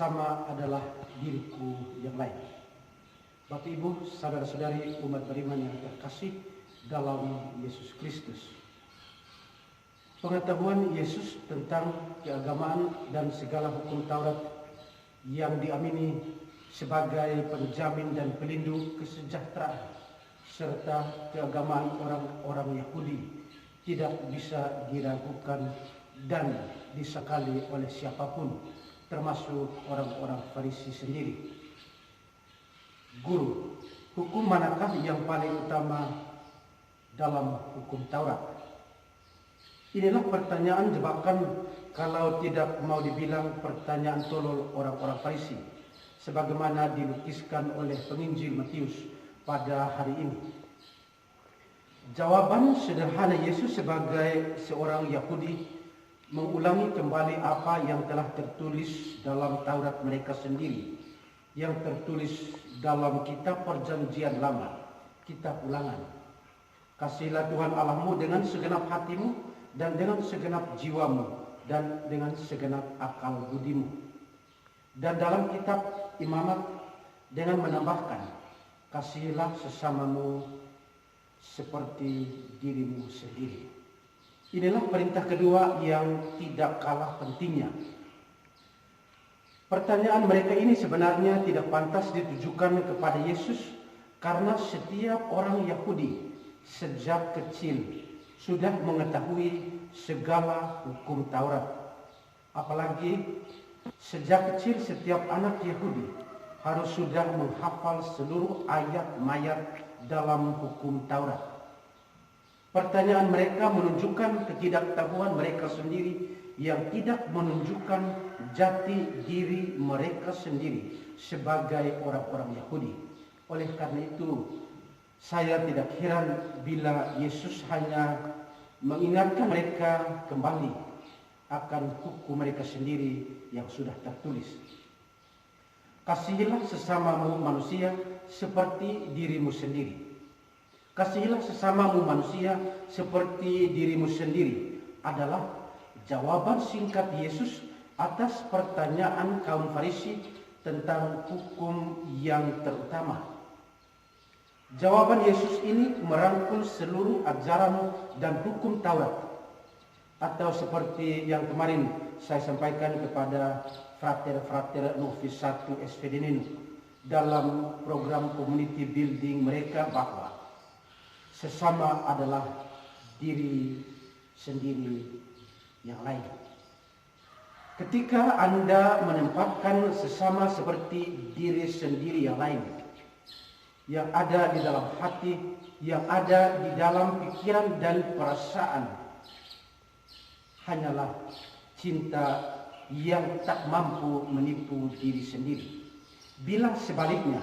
sesama adalah diriku yang lain. Bapak Ibu, saudara-saudari umat beriman yang terkasih dalam Yesus Kristus. Pengetahuan Yesus tentang keagamaan dan segala hukum Taurat yang diamini sebagai penjamin dan pelindung kesejahteraan serta keagamaan orang-orang Yahudi tidak bisa diragukan dan disakali oleh siapapun, termasuk orang-orang Farisi sendiri. Guru, hukum manakah yang paling utama dalam hukum Taurat? Inilah pertanyaan jebakan, kalau tidak mau dibilang pertanyaan tolol orang-orang Farisi, sebagaimana dilukiskan oleh penginjil Matius pada hari ini. Jawaban sederhana Yesus sebagai seorang Yahudi mengulangi kembali apa yang telah tertulis dalam Taurat mereka sendiri, yang tertulis dalam kitab Perjanjian Lama, kitab Ulangan. Kasihilah Tuhan Allahmu dengan segenap hatimu dan dengan segenap jiwamu dan dengan segenap akal budimu. Dan dalam kitab Imamat dengan menambahkan, kasihilah sesamamu seperti dirimu sendiri. Inilah perintah kedua yang tidak kalah pentingnya. Pertanyaan mereka ini sebenarnya tidak pantas ditujukan kepada Yesus, karena setiap orang Yahudi sejak kecil sudah mengetahui segala hukum Taurat. Apalagi sejak kecil setiap anak Yahudi harus sudah menghafal seluruh ayat-mayat dalam hukum Taurat. Pertanyaan mereka menunjukkan ketidaktahuan mereka sendiri yang tidak menunjukkan jati diri mereka sendiri sebagai orang-orang Yahudi. Oleh karena itu, saya tidak heran bila Yesus hanya mengingatkan mereka kembali akan hukum mereka sendiri yang sudah tertulis. Kasihilah sesamamu manusia seperti dirimu sendiri. Kasihilah sesamamu manusia seperti dirimu sendiri adalah jawaban singkat Yesus atas pertanyaan kaum Farisi tentang hukum yang terutama. Jawaban Yesus ini merangkul seluruh ajaran dan hukum Taurat. Atau seperti yang kemarin saya sampaikan kepada frater-frater Novis 1 SVD dalam program community building mereka, bahwa sesama adalah diri sendiri yang lain. Ketika Anda menempatkan sesama seperti diri sendiri yang lain, yang ada di dalam hati, yang ada di dalam pikiran dan perasaan, hanyalah cinta yang tak mampu menipu diri sendiri. Bila sebaliknya,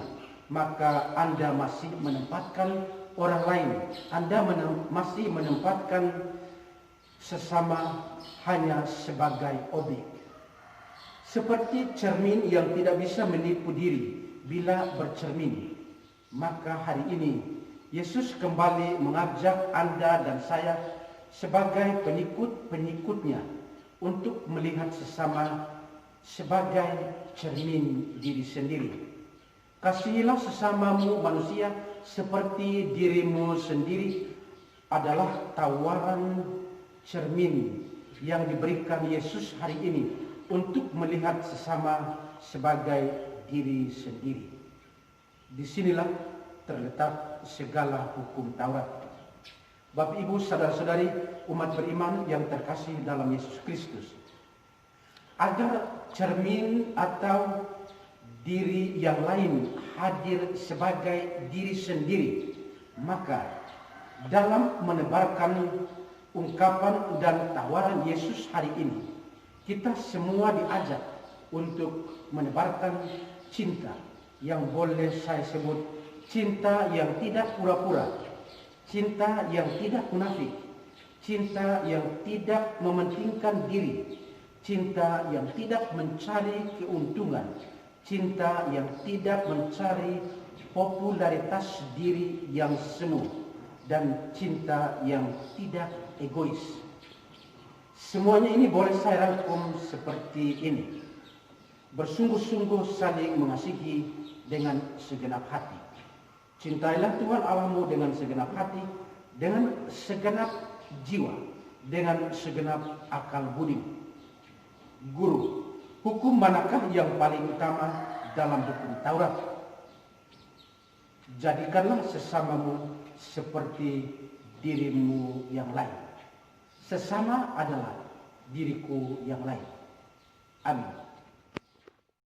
maka Anda masih menempatkan orang lain, Anda masih menempatkan sesama hanya sebagai objek. Seperti cermin yang tidak bisa menipu diri bila bercermin. Maka hari ini Yesus kembali mengajak Anda dan saya sebagai pengikut-pengikutnya untuk melihat sesama sebagai cermin diri sendiri. Kasihilah sesamamu manusia seperti dirimu sendiri adalah tawaran cermin yang diberikan Yesus hari ini untuk melihat sesama sebagai diri sendiri. Disinilah terletak segala hukum Taurat. Bapak Ibu, saudara-saudari umat beriman yang terkasih dalam Yesus Kristus, agar cermin atau diri yang lain hadir sebagai diri sendiri, maka dalam menebarkan ungkapan dan tawaran Yesus hari ini, kita semua diajak untuk menebarkan cinta yang boleh saya sebut cinta yang tidak pura-pura, cinta yang tidak munafik, cinta yang tidak mementingkan diri, cinta yang tidak mencari keuntungan, cinta yang tidak mencari popularitas diri yang semu, dan cinta yang tidak egois. Semuanya ini boleh saya rangkum seperti ini. bersungguh-sungguh saling mengasihi dengan segenap hati. Cintailah Tuhan Allahmu dengan segenap hati, dengan segenap jiwa, dengan segenap akal budi. Guru, hukum manakah yang paling utama dalam hukum Taurat? Jadikanlah sesamamu seperti dirimu yang lain. Sesama adalah diriku yang lain. Amin.